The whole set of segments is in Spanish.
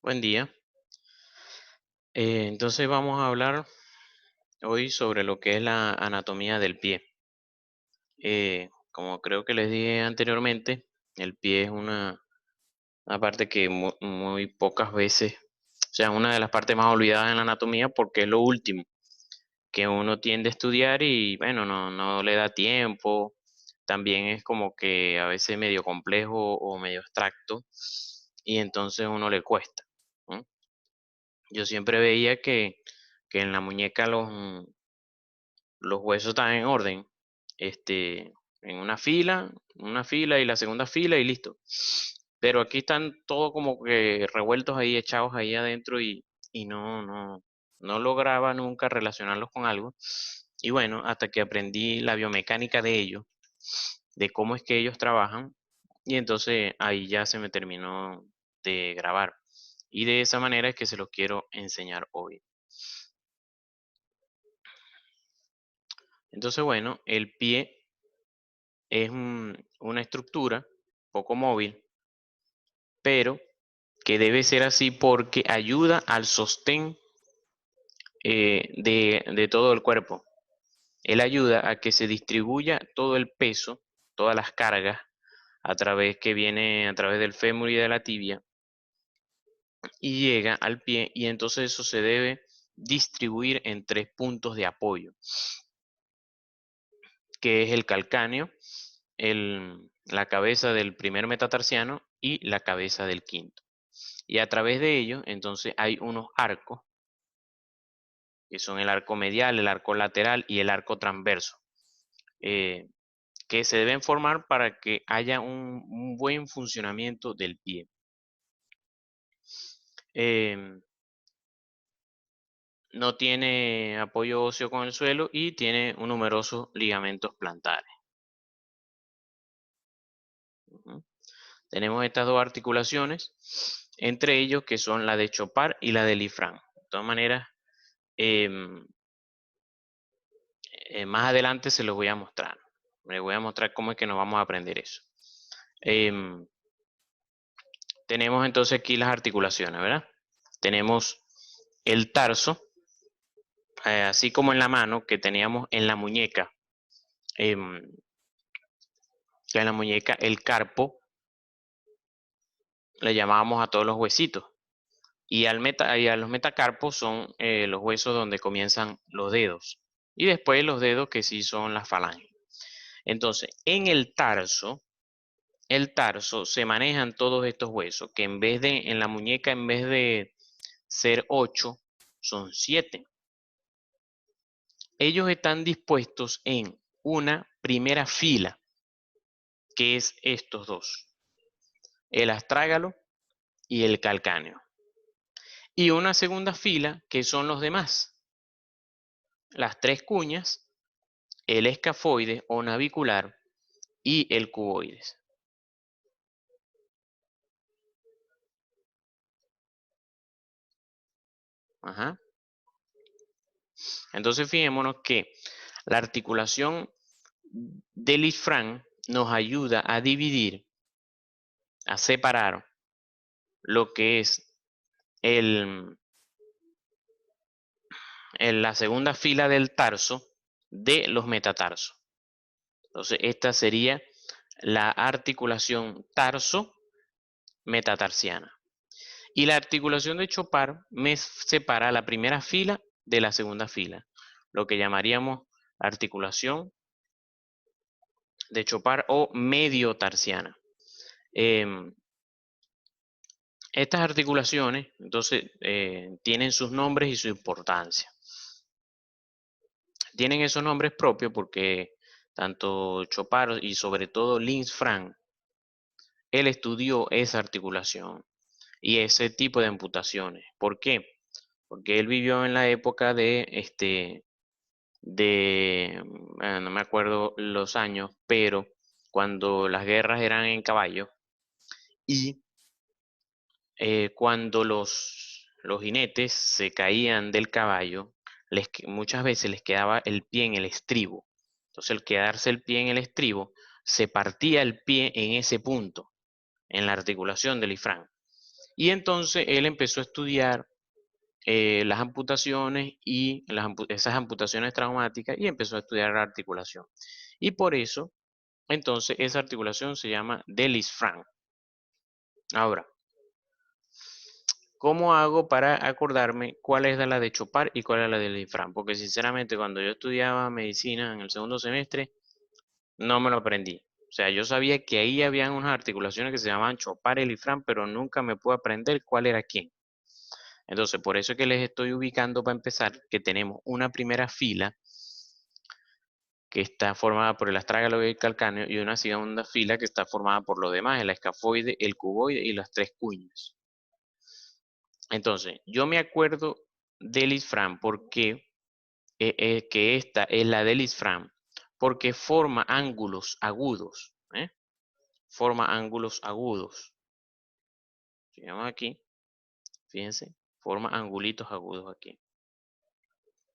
Buen día. Entonces vamos a hablar hoy sobre lo que es la anatomía del pie. Como creo que les dije anteriormente, el pie es una parte que muy pocas veces, o sea, una de las partes más olvidadas en la anatomía porque es lo último que uno tiende a estudiar y bueno, no le da tiempo. También es como que a veces medio complejo o medio abstracto y entonces uno le cuesta, ¿no? Yo siempre veía que en la muñeca los huesos están en orden, en una fila y la segunda fila y listo. Pero aquí están todos como que revueltos ahí, echados ahí adentro y no lograba nunca relacionarlos con algo. Y bueno, hasta que aprendí la biomecánica de ellos, de cómo es que ellos trabajan, y entonces ahí ya se me terminó de grabar. Y de esa manera es que se los quiero enseñar hoy. Entonces, bueno, el pie es una estructura poco móvil, pero que debe ser así porque ayuda al sostén de todo el cuerpo. Él ayuda a que se distribuya todo el peso, todas las cargas, a través del fémur y de la tibia, y llega al pie, y entonces eso se debe distribuir en tres puntos de apoyo, que es el calcáneo, la cabeza del primer metatarsiano y la cabeza del quinto. Y a través de ellos, entonces, hay unos arcos, que son el arco medial, el arco lateral y el arco transverso, eh, que se deben formar para que haya un buen funcionamiento del pie. Em, no tiene apoyo óseo con el suelo y tiene numerosos ligamentos plantares. Ujú. Tenemos estas dos articulaciones, entre ellos que son la de Chopard y la de Lisfranc. De todas maneras, em, más adelante se los voy a mostrar. Les voy a mostrar cómo es que nos vamos a aprender eso. Em, tenemos entonces aquí las articulaciones, ¿verdad? Tenemos el tarso, así como en la mano que teníamos en la muñeca, em, que en la muñeca el carpo le llamábamos a todos los huesitos. Y a los metacarpos son los huesos donde comienzan los dedos. Y después los dedos que sí son las falanges. Entonces, en el tarso se manejan todos estos huesos, que en la muñeca, en vez de ser 8, son 7. Ellos están dispuestos en una primera fila, que es estos dos, el astrágalo y el calcáneo. Y una segunda fila, que son los demás, las tres cuñas, el escafoide o navicular y el cuboides. Ajá. Entonces fijémonos que la articulación del Lisfranc nos ayuda a dividir, a separar lo que es el, la segunda fila del tarso de los metatarsos. Entonces esta sería la articulación tarso-metatarsiana. Y la articulación de Chopard me separa la primera fila de la segunda fila, lo que llamaríamos articulación de Chopard o mediotarsiana. Estas articulaciones, entonces, tienen sus nombres y su importancia. Tienen esos nombres propios porque tanto Chopard y sobre todo Lisfranc, él estudió esa articulación y ese tipo de amputaciones. ¿Por qué? Porque él vivió en la época no me acuerdo los años, pero cuando las guerras eran en caballo y cuando los jinetes se caían del caballo, muchas veces les quedaba el pie en el estribo. Entonces, al quedarse el pie en el estribo, se partía el pie en ese punto, en la articulación del ifrán. Y entonces él empezó a estudiar las amputaciones y esas amputaciones traumáticas y empezó a estudiar la articulación. Y por eso, entonces, esa articulación se llama Delisfranc. Ahora, ¿cómo hago para acordarme cuál es la de Chopard y cuál es la de Delisfranc? Porque sinceramente, cuando yo estudiaba medicina en el segundo semestre, no me lo aprendí. O sea, yo sabía que ahí habían unas articulaciones que se llamaban Chopard y Delisfranc, pero nunca me pude aprender cuál era quién. Entonces, por eso es que les estoy ubicando para empezar que tenemos una primera fila que está formada por el astrágalo y el calcáneo y una segunda fila que está formada por los demás, el escafoide, el cuboide y las tres cuñas. Entonces, yo me acuerdo del isfrán porque que esta es la del isfrán porque forma ángulos agudos, forma ángulos agudos. Llegamos aquí, fíjense, forma angulitos agudos aquí.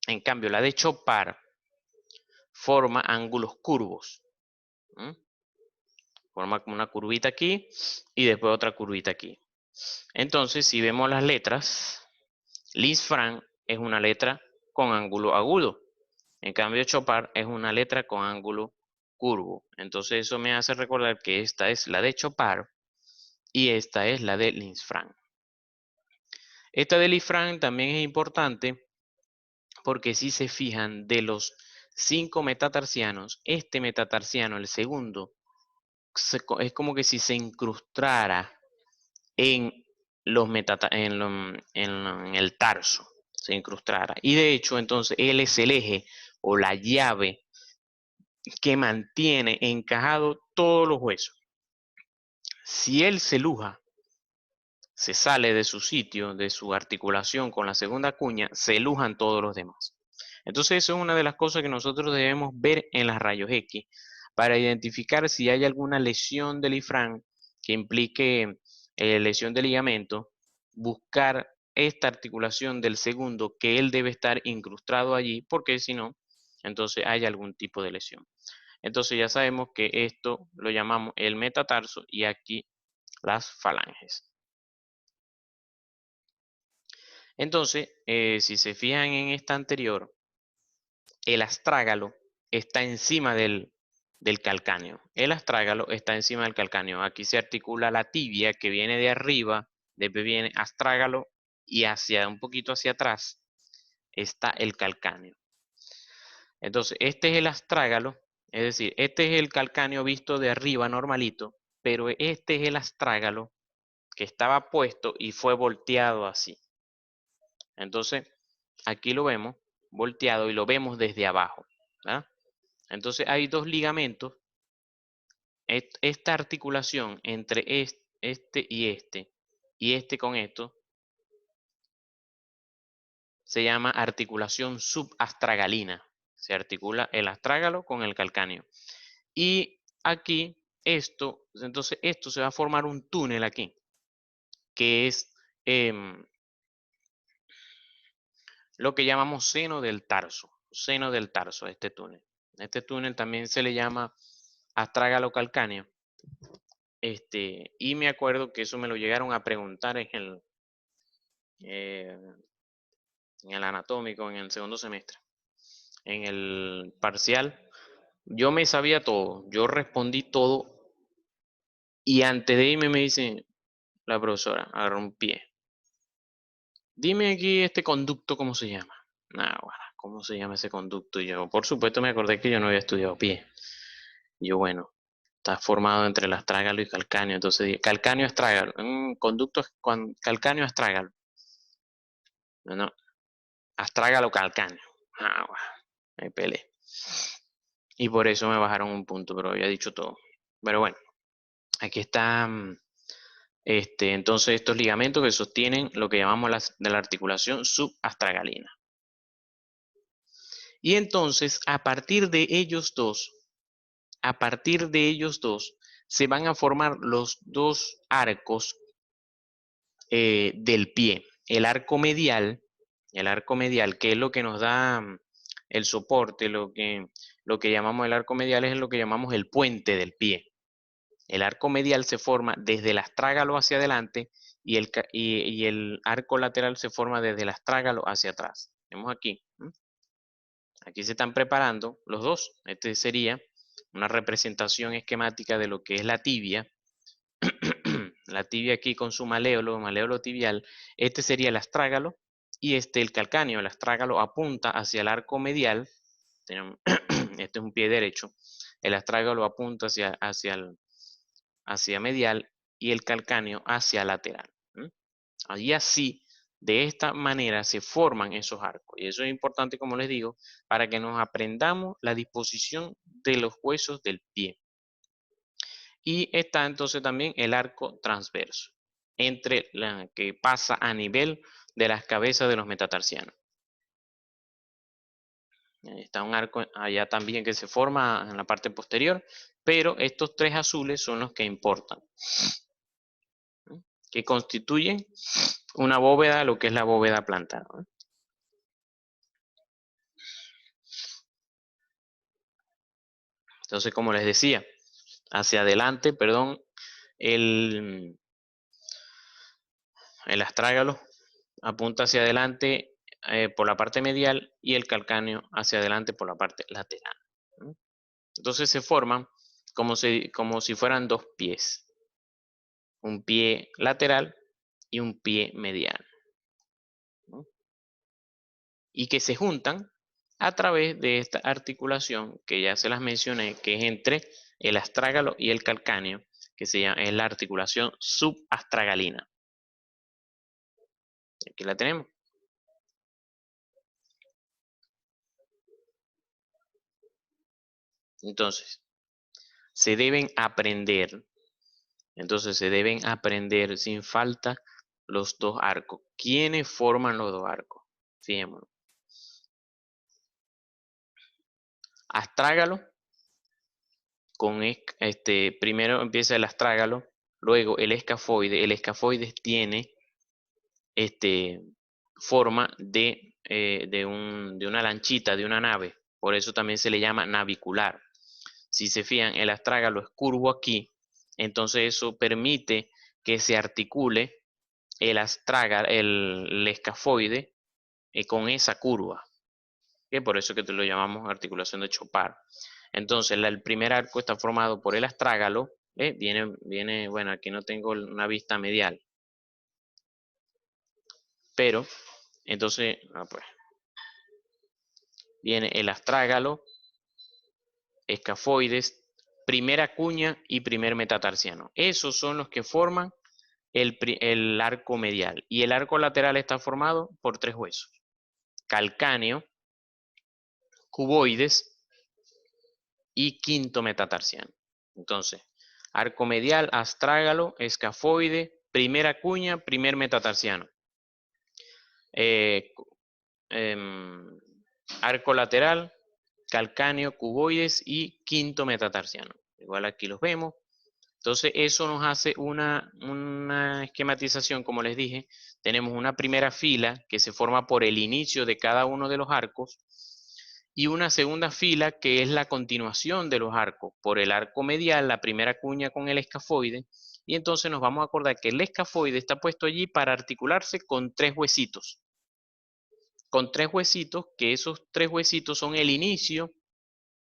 En cambio, la de Chopard forma ángulos curvos. Forma como una curvita aquí y después otra curvita aquí. Entonces, si vemos las letras, Lisfranc es una letra con ángulo agudo. En cambio, Chopard es una letra con ángulo curvo. Entonces, eso me hace recordar que esta es la de Chopard y esta es la de Lisfranc. Esta de Lisfranc también es importante porque si se fijan, de los 5 metatarsianos, este metatarsiano, el segundo, es como que si se incrustara en, en el tarso, se incrustara. Y de hecho, entonces, él es el eje o la llave que mantiene encajado todos los huesos. Si él se luja, se sale de su sitio, de su articulación con la segunda cuña, se lujan todos los demás. Entonces, eso es una de las cosas que nosotros debemos ver en las rayos X para identificar si hay alguna lesión del ifrán que implique lesión de ligamento, buscar esta articulación del segundo que él debe estar incrustado allí, porque si no, entonces hay algún tipo de lesión. Entonces ya sabemos que esto lo llamamos el metatarso y aquí las falanges. Entonces, si se fijan en esta anterior, el astrágalo está encima del calcáneo. El astrágalo está encima del calcáneo. Aquí se articula la tibia que viene de arriba, después viene astrágalo y hacia un poquito hacia atrás está el calcáneo. Entonces, este es el astrágalo, es decir, este es el calcáneo visto de arriba normalito, pero este es el astrágalo que estaba puesto y fue volteado así. Entonces, aquí lo vemos volteado y lo vemos desde abajo, ¿verdad? Entonces hay dos ligamentos. Esta articulación entre este y este con esto, se llama articulación subastragalina. Se articula el astrágalo con el calcáneo. Y aquí entonces esto se va a formar un túnel aquí, que es lo que llamamos seno del tarso, este túnel. Este túnel también se le llama astrágalo calcáneo. Y me acuerdo que eso me lo llegaron a preguntar en el anatómico, en el segundo semestre. En el parcial, yo me sabía todo, yo respondí todo y antes de irme me dice la profesora, agarró un pie. Dime aquí este conducto, ¿cómo se llama? Nah, bueno, ¿cómo se llama ese conducto? Y yo, por supuesto, me acordé que yo no había estudiado pie. Yo, bueno, está formado entre el astrágalo y calcáneo. Entonces dije, calcáneo astrágalo. Conducto calcáneo astrágalo. No, astrágalo calcáneo. Ah, bueno, me peleé. Y por eso me bajaron un punto, pero había dicho todo. Pero bueno, aquí está. Entonces estos ligamentos que sostienen lo que llamamos de la articulación subastragalina. Y entonces, a partir de ellos dos, se van a formar los dos arcos del pie. El arco medial, que es lo que nos da el soporte, lo que llamamos el arco medial es lo que llamamos el puente del pie. El arco medial se forma desde el astrágalo hacia adelante y el arco lateral se forma desde el astrágalo hacia atrás. Vemos aquí. Aquí se están preparando los dos. Este sería una representación esquemática de lo que es la tibia. La tibia aquí con su maléolo tibial. Este sería el astrágalo y este el calcáneo. El astrágalo apunta hacia el arco medial. Este es un pie derecho. El astrágalo apunta hacia medial y el calcáneo hacia lateral. Ahí así, de esta manera se forman esos arcos. Y eso es importante, como les digo, para que nos aprendamos la disposición de los huesos del pie. Y está entonces también el arco transverso, que pasa a nivel de las cabezas de los metatarsianos. Está un arco allá también que se forma en la parte posterior, pero estos tres azules son los que importan, que constituyen una bóveda, lo que es la bóveda plantar. Entonces, como les decía, hacia adelante, perdón, el astrágalo apunta hacia adelante por la parte medial y el calcáneo hacia adelante por la parte lateral. Entonces se forman como si fueran dos pies, un pie lateral y un pie medial, y que se juntan a través de esta articulación que ya se las mencioné, que es entre el astrágalo y el calcáneo, que es la articulación subastragalina. Aquí la tenemos. Entonces, se deben aprender. Entonces, se deben aprender sin falta los dos arcos. ¿Quiénes forman los dos arcos? Fijémonos. Astrágalo, primero empieza el astrágalo, luego el escafoide. El escafoide tiene forma de una lanchita, de una nave. Por eso también se le llama navicular. Si se fijan, el astrágalo es curvo aquí, entonces eso permite que se articule el escafoide con esa curva. ¿Okay? Por eso que lo llamamos articulación de Chopard. Entonces, el primer arco está formado por el astrágalo. Bueno, aquí no tengo una vista medial. Pero, entonces, pues, viene el astrágalo, escafoides, primera cuña y primer metatarsiano. Esos son los que forman el arco medial. Y el arco lateral está formado por tres huesos: calcáneo, cuboides y quinto metatarsiano. Entonces, arco medial, astrágalo, escafoide, primera cuña, primer metatarsiano. Arco lateral, calcáneo, cuboides y quinto metatarsiano. Igual aquí los vemos. Entonces eso nos hace una esquematización, como les dije. Tenemos una primera fila que se forma por el inicio de cada uno de los arcos y una segunda fila que es la continuación de los arcos, por el arco medial, la primera cuña con el escafoide. Y entonces nos vamos a acordar que el escafoide está puesto allí para articularse con tres huesitos. Con tres huesitos, que esos tres huesitos son el inicio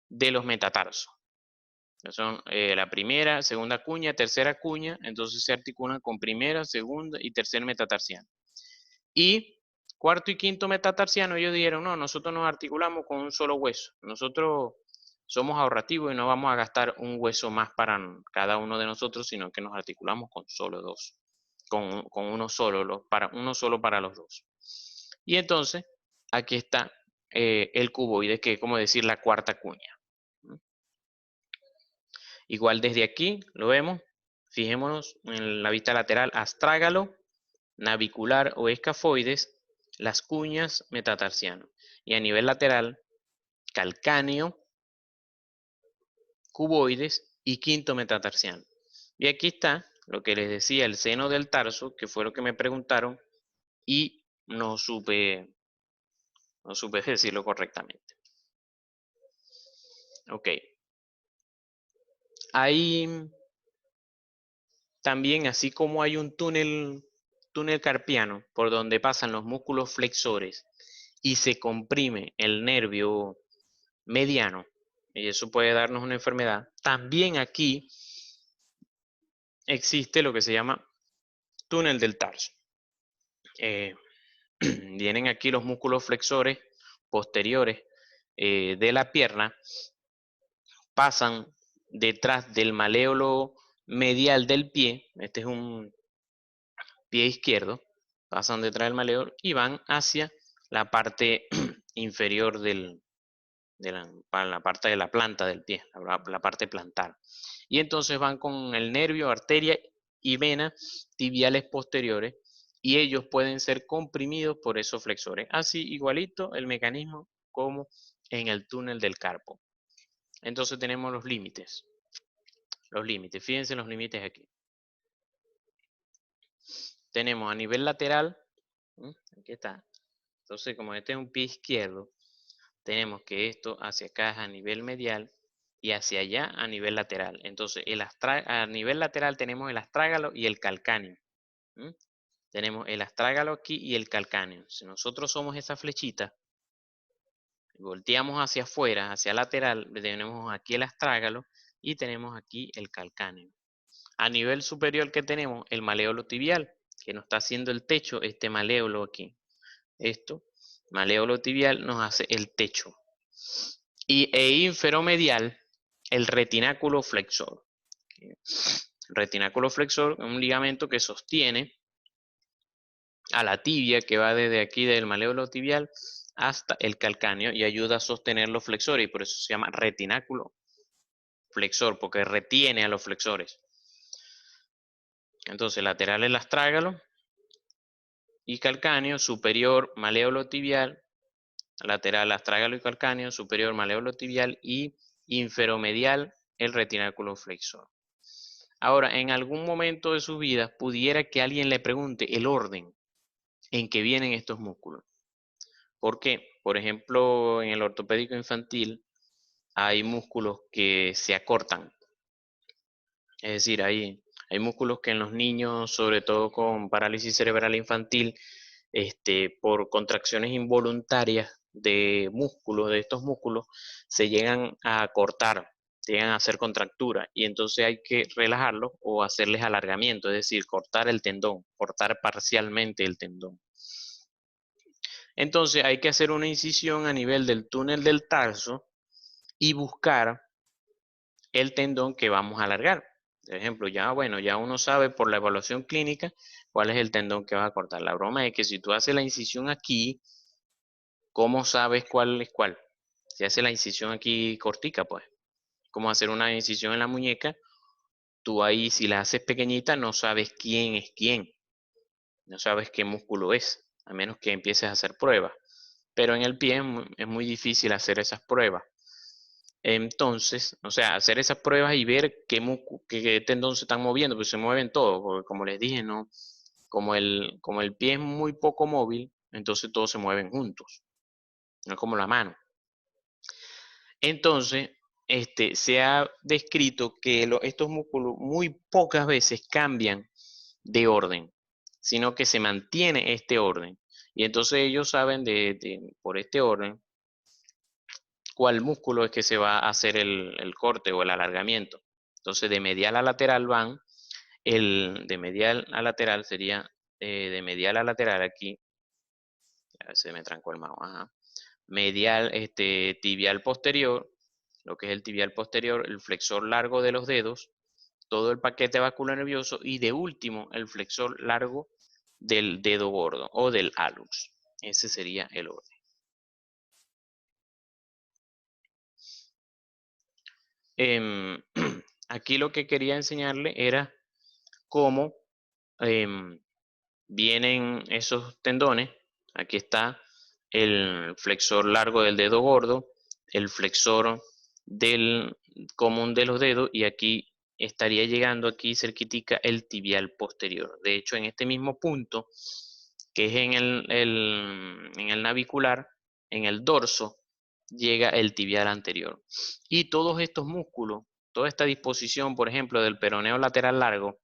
de los metatarsos. Son la primera, segunda cuña, tercera cuña, entonces se articulan con primera, segunda y tercer metatarsiano. Y cuarto y quinto metatarsiano, ellos dijeron, no, nosotros nos articulamos con un solo hueso. Nosotros somos ahorrativos y no vamos a gastar un hueso más para cada uno de nosotros, sino que nos articulamos con solo dos, con uno solo para los dos. Y entonces, aquí está el cuboide, que es como decir la cuarta cuña. Igual desde aquí lo vemos. Fijémonos en la vista lateral: astrágalo, navicular o escafoides, las cuñas, metatarsiano. Y a nivel lateral, calcáneo, cuboides y quinto metatarsiano. Y aquí está lo que les decía, el seno del tarso, que fue lo que me preguntaron y no supe decirlo correctamente. Ok. Ahí también, así como hay un túnel túnel carpiano por donde pasan los músculos flexores y se comprime el nervio mediano, y eso puede darnos una enfermedad, también aquí existe lo que se llama túnel del tarso. Vienen aquí los músculos flexores posteriores de la pierna, pasan detrás del maléolo medial del pie, este es un pie izquierdo, pasan detrás del maléolo y van hacia la parte inferior de la parte de la planta del pie, la parte plantar. Y entonces van con el nervio, arteria y vena tibiales posteriores y ellos pueden ser comprimidos por esos flexores. Así igualito el mecanismo como en el túnel del carpo. Entonces tenemos los límites. Los límites, fíjense en los límites aquí. Tenemos a nivel lateral, aquí está. Entonces como este es un pie izquierdo, tenemos que esto hacia acá es a nivel medial y hacia allá a nivel lateral. Entonces a nivel lateral tenemos el astrágalo y el calcáneo. Tenemos el astrágalo aquí y el calcáneo. Si nosotros somos esa flechita, volteamos hacia afuera, hacia lateral, tenemos aquí el astrágalo y tenemos aquí el calcáneo. A nivel superior que tenemos el maléolo tibial, que nos está haciendo el techo, este maléolo aquí. Esto, maléolo tibial nos hace el techo. E inferomedial, el retináculo flexor. El retináculo flexor es un ligamento que sostiene a la tibia que va desde aquí del maléolo tibial hasta el calcáneo y ayuda a sostener los flexores y por eso se llama retináculo flexor, porque retiene a los flexores. Entonces lateral el astrágalo y calcáneo, superior maléolo tibial, lateral astrágalo y calcáneo, superior maléolo tibial y inferomedial el retináculo flexor. Ahora, en algún momento de su vida pudiera que alguien le pregunte el orden en que vienen estos músculos. ¿Por qué? Por ejemplo, en el ortopédico infantil hay músculos que se acortan. Es decir, hay músculos que en los niños, sobre todo con parálisis cerebral infantil, por contracciones involuntarias de músculos, de estos músculos, se llegan a cortar, llegan a hacer contractura y entonces hay que relajarlos o hacerles alargamiento, es decir, cortar el tendón, cortar parcialmente el tendón. Entonces hay que hacer una incisión a nivel del túnel del tarso y buscar el tendón que vamos a alargar. Por ejemplo, ya uno sabe por la evaluación clínica cuál es el tendón que va a cortar. La broma es que si tú haces la incisión aquí, ¿cómo sabes cuál es cuál? Si haces la incisión aquí cortica, pues, como hacer una incisión en la muñeca, tú ahí si la haces pequeñita no sabes quién es quién, no sabes qué músculo es, a menos que empieces a hacer pruebas. Pero en el pie es muy difícil hacer esas pruebas. Entonces, o sea, hacer esas pruebas y ver qué tendón se están moviendo, pues se mueven todos, porque como les dije, no, como el pie es muy poco móvil, entonces todos se mueven juntos, no es como la mano. Entonces, se ha descrito que estos músculos muy pocas veces cambian de orden, sino que se mantiene este orden. Y entonces ellos saben por este orden cuál músculo es que se va a hacer el corte o el alargamiento. Entonces, de medial a lateral van, de medial a lateral sería, de medial a lateral aquí, se me trancó el mouse, ajá. Medial, tibial posterior, lo que es el tibial posterior, el flexor largo de los dedos, todo el paquete vascular nervioso y de último el flexor largo del dedo gordo o del hallux. Ese sería el orden. Aquí lo que quería enseñarle era cómo vienen esos tendones. Aquí está el flexor largo del dedo gordo, el flexor del común de los dedos y aquí estaría llegando aquí cerquitica el tibial posterior. De hecho, en este mismo punto, que es en el navicular, en el dorso, llega el tibial anterior. Y todos estos músculos, toda esta disposición, por ejemplo, del peroneo lateral largo,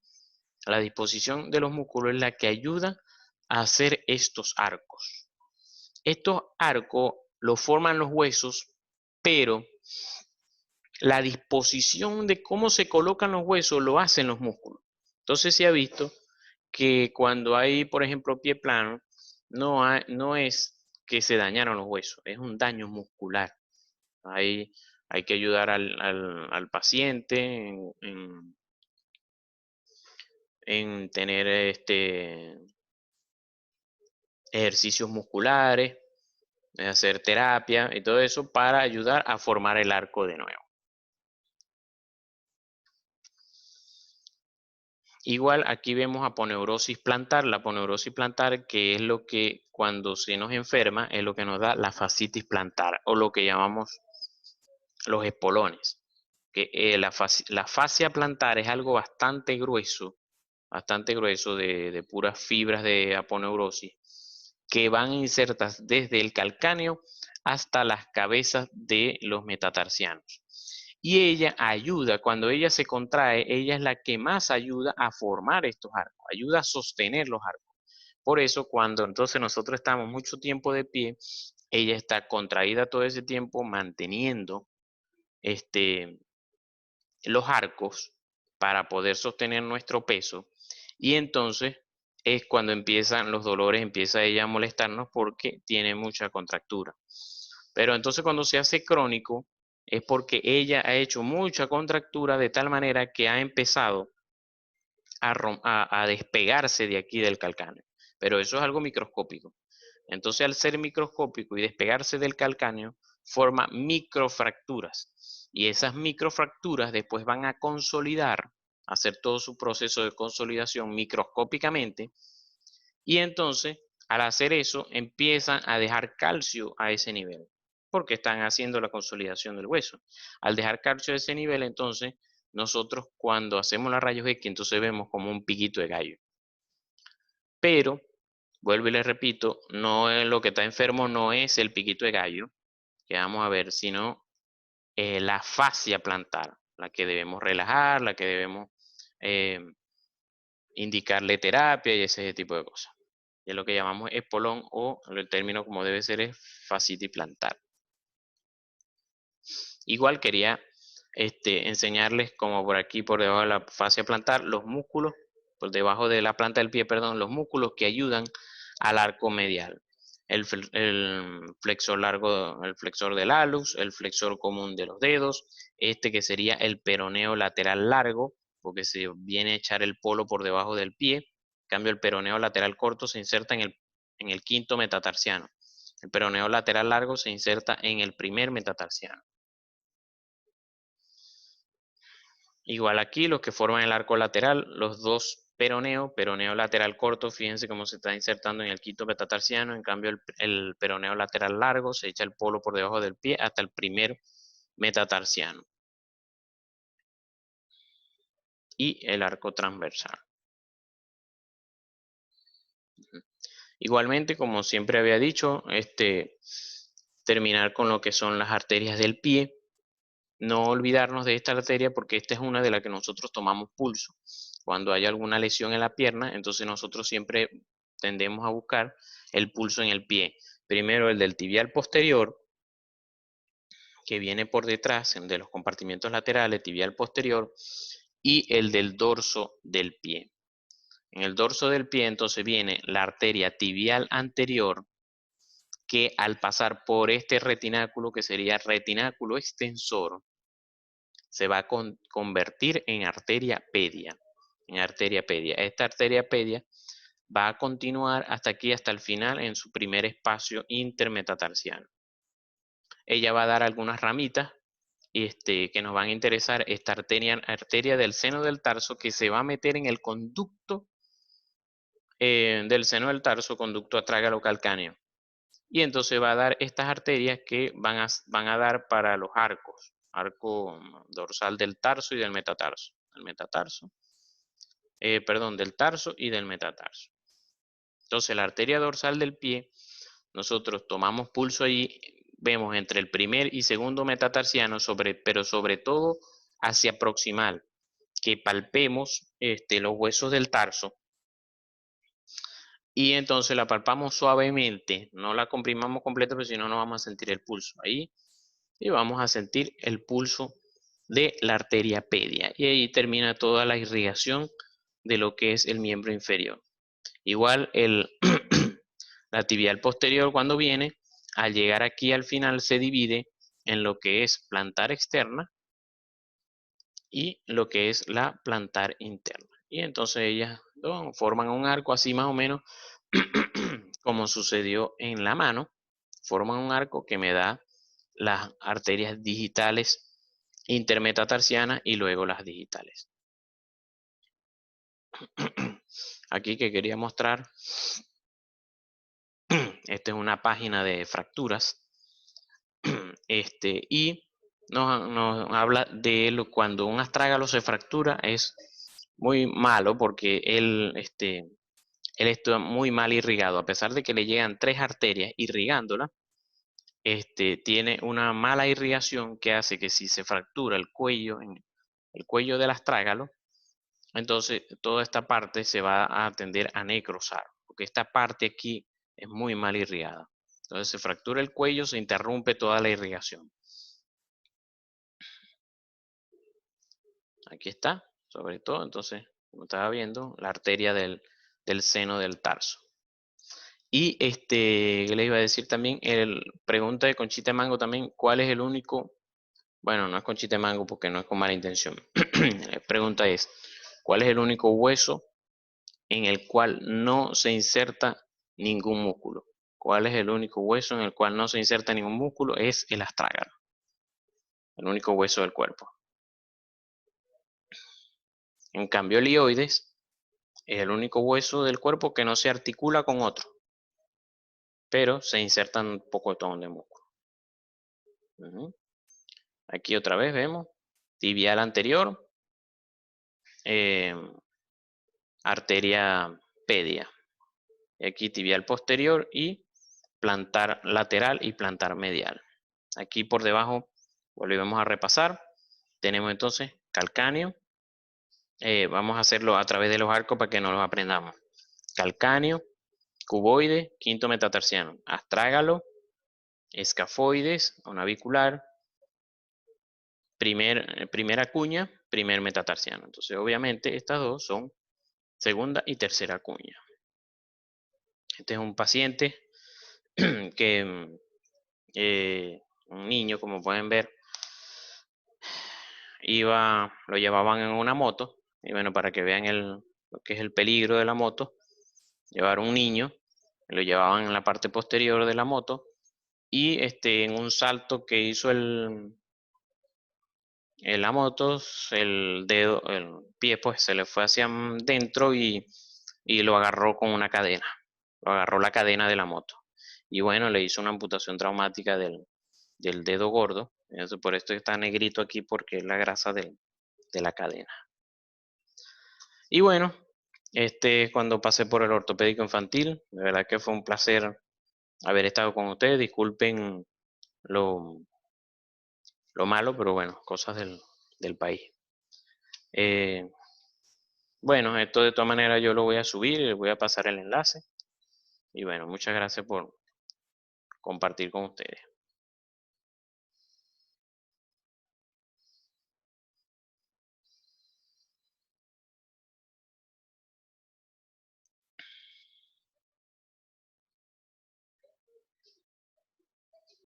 La disposición de los músculos es la que ayuda a hacer estos arcos. Estos arcos los forman los huesos, pero la disposición de cómo se colocan los huesos lo hacen los músculos. Entonces se ha visto que cuando hay, por ejemplo, pie plano, no es que se dañaron los huesos, es un daño muscular. Hay que ayudar al paciente en tener ejercicios musculares, hacer terapia y todo eso para ayudar a formar el arco de nuevo. Igual aquí vemos aponeurosis plantar, la aponeurosis plantar que es lo que cuando se nos enferma es lo que nos da la fascitis plantar o lo que llamamos los espolones. Que la fascia plantar es algo bastante grueso de puras fibras de aponeurosis que van insertas desde el calcáneo hasta las cabezas de los metatarsianos. Y ella ayuda, cuando ella se contrae, ella es la que más ayuda a formar estos arcos, ayuda a sostener los arcos. Por eso, cuando entonces nosotros estamos mucho tiempo de pie, ella está contraída todo ese tiempo manteniendo los arcos para poder sostener nuestro peso. Y entonces es cuando empiezan los dolores, empieza ella a molestarnos porque tiene mucha contractura. Pero entonces cuando se hace crónico es porque ella ha hecho mucha contractura de tal manera que ha empezado a despegarse de aquí del calcáneo. Pero eso es algo microscópico. Entonces al ser microscópico y despegarse del calcáneo, forma microfracturas. Y esas microfracturas después van a consolidar, hacer todo su proceso de consolidación microscópicamente. Y entonces, al hacer eso, empiezan a dejar calcio a ese nivel, porque están haciendo la consolidación del hueso. Al dejar calcio a ese nivel, entonces, nosotros cuando hacemos la rayos X, entonces vemos como un piquito de gallo. Pero, vuelvo y le repito, no es lo que está enfermo, no es el piquito de gallo, que vamos a ver, sino la fascia plantar, la que debemos relajar, la que debemos eh, indicarle terapia y ese tipo de cosas. Y es lo que llamamos espolón o el término como debe ser es fascitis plantar. Igual quería enseñarles como por aquí, por debajo de la fascia plantar, los músculos, por debajo de la planta del pie, perdón, los músculos que ayudan al arco medial. El flexor largo, el flexor del hallux, el flexor común de los dedos, que sería el peroneo lateral largo, porque se viene a echar el polo por debajo del pie. En cambio, el peroneo lateral corto se inserta en el quinto metatarsiano. El peroneo lateral largo se inserta en el primer metatarsiano. Igual aquí los que forman el arco lateral, los dos peroneo lateral corto, fíjense cómo se está insertando en el quinto metatarsiano, en cambio el peroneo lateral largo se echa el polo por debajo del pie hasta el primer metatarsiano. Y el arco transversal. Igualmente, como siempre había dicho, terminar con lo que son las arterias del pie. No olvidarnos de esta arteria porque esta es una de las que nosotros tomamos pulso. Cuando hay alguna lesión en la pierna, entonces nosotros siempre tendemos a buscar el pulso en el pie. Primero el del tibial posterior, que viene por detrás de los compartimientos laterales, tibial posterior, y el del dorso del pie. En el dorso del pie entonces viene la arteria tibial anterior, que al pasar por este retináculo, que sería retináculo extensor, se va a convertir en arteria pedia. Esta arteria pedia va a continuar hasta aquí, hasta el final, en su primer espacio intermetatarsiano. Ella va a dar algunas ramitas que nos van a interesar. Esta arteria del seno del tarso que se va a meter en el conducto del seno del tarso, conducto atrágalo-calcáneo. Y entonces va a dar estas arterias que van a dar para los arcos. Arco dorsal del tarso y del metatarso. Del tarso y del metatarso. Entonces la arteria dorsal del pie, nosotros tomamos pulso allí, vemos entre el primer y segundo metatarsiano, pero sobre todo hacia proximal. que palpemos los huesos del tarso y entonces la palpamos suavemente, no la comprimamos completa, porque si no, no vamos a sentir el pulso ahí, y vamos a sentir el pulso de la arteria pedia, y ahí termina toda la irrigación de lo que es el miembro inferior. Igual la tibial posterior, cuando viene, al llegar aquí al final se divide en lo que es plantar externa y lo que es la plantar interna. Y entonces ellas forman un arco así más o menos como sucedió en la mano, forman un arco que me da las arterias digitales intermetatarsianas y luego las digitales. Aquí que quería mostrar, esta es una página de fracturas, y nos habla de cuando un astrágalo se fractura es muy malo porque él está muy mal irrigado, a pesar de que le llegan 3 arterias irrigándola, tiene una mala irrigación que hace que si se fractura el cuello del astrágalo, entonces toda esta parte se va a tender a necrosar, porque esta parte aquí es muy mal irrigada. Entonces se fractura el cuello, se interrumpe toda la irrigación. Aquí está, sobre todo, entonces, como estaba viendo, la arteria del seno del tarso. Y ¿qué les iba a decir también? Pregunta de Conchita Mango también, ¿cuál es el único? Bueno, no es Conchita Mango porque no es con mala intención. La pregunta es, ¿cuál es el único hueso en el cual no se inserta ningún músculo? ¿Cuál es el único hueso en el cual no se inserta ningún músculo? Es el astrágalo, el único hueso del cuerpo. En cambio, el hioides es el único hueso del cuerpo que no se articula con otro, pero se insertan un poco de músculo. Aquí otra vez vemos tibial anterior, arteria pedia. Y aquí tibial posterior y plantar lateral y plantar medial. Aquí por debajo volvemos a repasar. Tenemos entonces calcáneo. Vamos a hacerlo a través de los arcos para que nos los aprendamos. Calcáneo, cuboide, quinto metatarsiano, astrágalo, escafoides o navicular, primera cuña, primer metatarsiano. Entonces, obviamente, estas dos son segunda y tercera cuña. Este es un paciente que, un niño, como pueden ver, lo llevaban en una moto, y bueno, para que vean lo que es el peligro de la moto, llevar un niño, lo llevaban en la parte posterior de la moto, y en un salto que hizo en la moto, el pie pues se le fue hacia dentro y lo agarró con una cadena, lo agarró la cadena de la moto, y bueno, le hizo una amputación traumática del dedo gordo. Eso, por esto está negrito aquí porque es la grasa de la cadena. Y bueno, cuando pasé por el ortopédico infantil, de verdad que fue un placer haber estado con ustedes. Disculpen lo malo, pero bueno, cosas del país. Bueno, esto de todas maneras yo lo voy a subir, les voy a pasar el enlace. Y bueno, muchas gracias por compartir con ustedes.